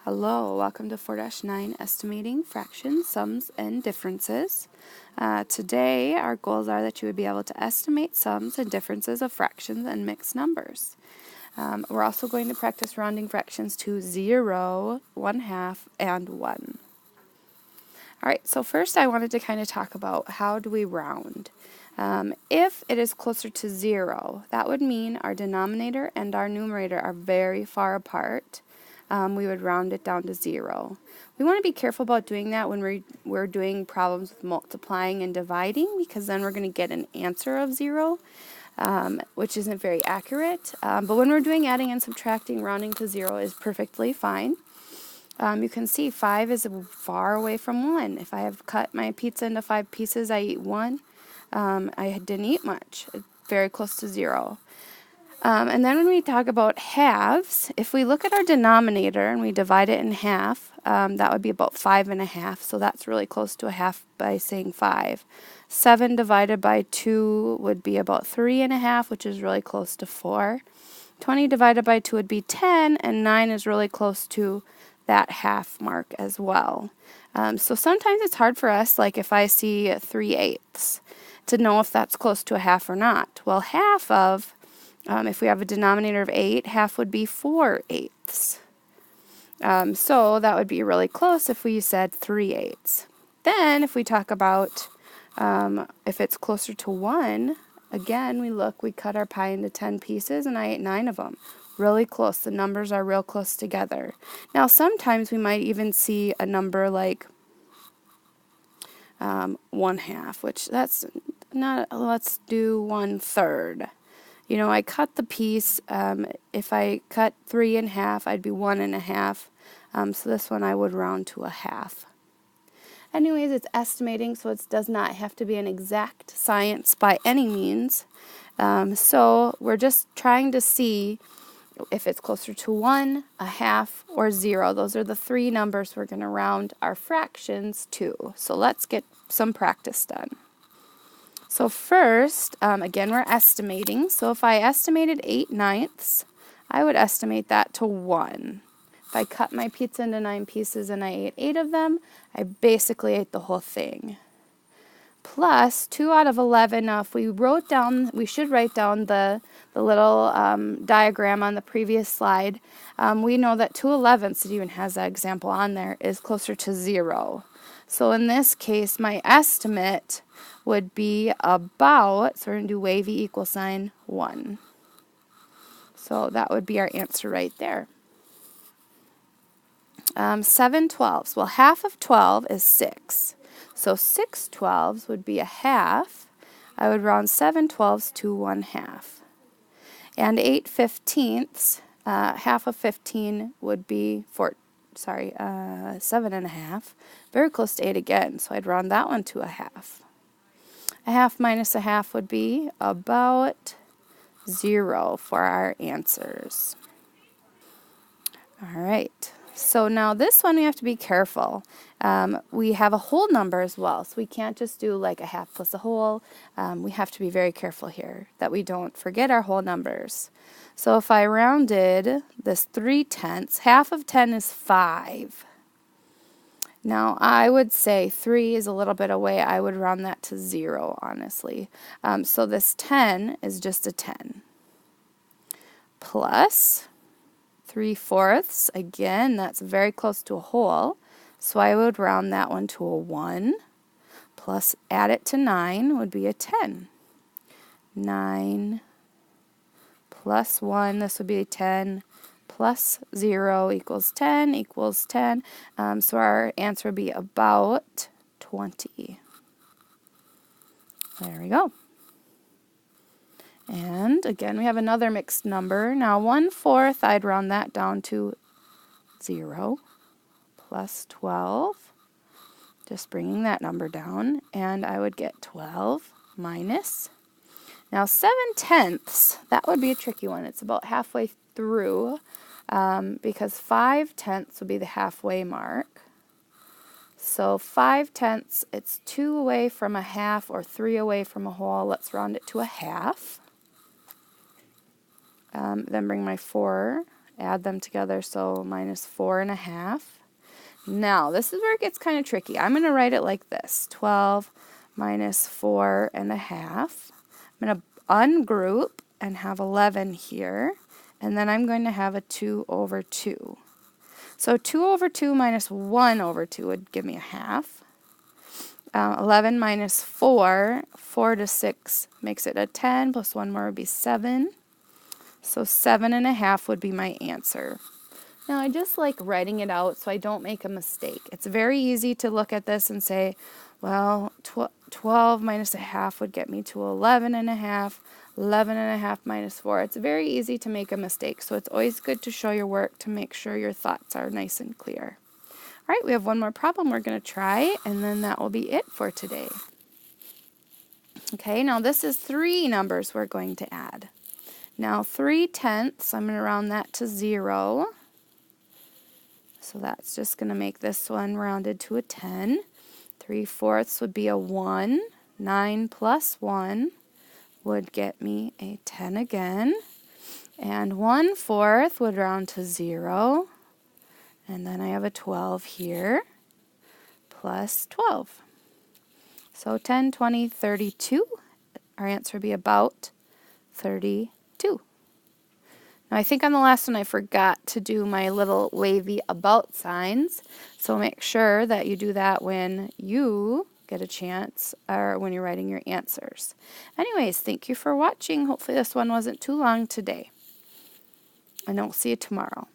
Hello, welcome to 4-9 Estimating Fractions, Sums, and Differences. Today our goals are that you would be able to estimate sums and differences of fractions and mixed numbers. We're also going to practice rounding fractions to 0, 1/2, and 1. Alright, so first I wanted to kind of talk about how do we round. If it is closer to 0, that would mean our denominator and our numerator are very far apart. We would round it down to 0. We want to be careful about doing that when we're doing problems with multiplying and dividing, because then we're going to get an answer of 0, which isn't very accurate. But when we're doing adding and subtracting, rounding to 0 is perfectly fine. You can see 5 is far away from 1. If I have cut my pizza into 5 pieces, I eat 1. I didn't eat much. It's very close to 0. And then when we talk about halves, if we look at our denominator and we divide it in half, that would be about 5 1/2. So that's really close to a half by saying 5. 7 divided by 2 would be about 3 1/2, which is really close to 4. 20 divided by 2 would be 10, and 9 is really close to that half mark as well. So sometimes it's hard for us, like if I see 3/8, to know if that's close to a half or not. Well, half of, if we have a denominator of 8, half would be 4/8. So that would be really close if we said 3/8. Then if we talk about if it's closer to 1, again, we cut our pie into 10 pieces and I ate 9 of them. Really close. The numbers are real close together. Now sometimes we might even see a number like 1/2, which that's not, let's do 1/3. You know, I cut the piece. If I cut 3 in half, I'd be 1 1/2. So this one I would round to a half. Anyways, it's estimating, so it does not have to be an exact science by any means. So we're just trying to see if it's closer to 1, a half, or 0. Those are the 3 numbers we're going to round our fractions to. So let's get some practice done. So first, again, we're estimating. So if I estimated 8/9, I would estimate that to 1. If I cut my pizza into 9 pieces and I ate 8 of them, I basically ate the whole thing. Plus 2 out of 11. Now if we wrote down, we should write down the little diagram on the previous slide. We know that 2/11, it even has that example on there, is closer to 0. So in this case, my estimate would be about, so we're going to do wavy equal sign, 1. So that would be our answer right there. 7/12. Well, half of 12 is 6. So 6/12 would be a half. I would round 7/12 to 1/2. And 8/15, half of 15 would be 7 1/2. Very close to 8 again, so I'd round that one to a half. A half minus a half would be about 0 for our answers. All right. So now this one we have to be careful. We have a whole number as well, so we can't just do like a half plus a whole. We have to be very careful here that we don't forget our whole numbers. So if I rounded this 3/10, half of 10 is 5. Now I would say 3 is a little bit away. I would round that to 0, honestly. So this 10 is just a 10. Plus 3/4, again, that's very close to a whole, so I would round that one to a 1, plus add it to 9 would be a 10. 9 plus 1, this would be 10, plus 0 equals 10 equals 10, so our answer would be about 20. There we go. And again, we have another mixed number. Now 1/4, I'd round that down to 0, plus 12, just bringing that number down, and I would get 12 minus. Now 7/10, that would be a tricky one. It's about halfway through, because 5/10 would be the halfway mark. So 5/10, it's 2 away from a half or 3 away from a whole. Let's round it to a half. Then bring my 4 add them together, so minus 4.5. Now, this is where it gets kind of tricky. I'm going to write it like this, 12 minus 4.5. I'm going to ungroup and have 11 here, and then I'm going to have a 2 over 2. So 2 over 2 minus 1 over 2 would give me a half. 11 minus 4, 4 to 6 makes it a 10, plus 1 more would be 7. So 7.5 would be my answer. Now I just like writing it out so I don't make a mistake. It's very easy to look at this and say, well, 12 minus a half would get me to 11.5. 11.5 minus 4. It's very easy to make a mistake, so it's always good to show your work to make sure your thoughts are nice and clear. All right, we have one more problem we're going to try, and then that will be it for today. Okay, now this is 3 numbers we're going to add. Now 3/10, I'm going to round that to 0. So that's just going to make this one rounded to a 10. 3/4 would be a 1. 9 plus 1 would get me a 10 again. And 1/4 would round to 0. And then I have a 12 here, plus 12. So 10, 20, 32. Our answer would be about 32. Now I think on the last one I forgot to do my little wavy about signs. So make sure that you do that when you get a chance or when you're writing your answers. Anyways, thank you for watching. Hopefully this one wasn't too long today. And I'll see you tomorrow.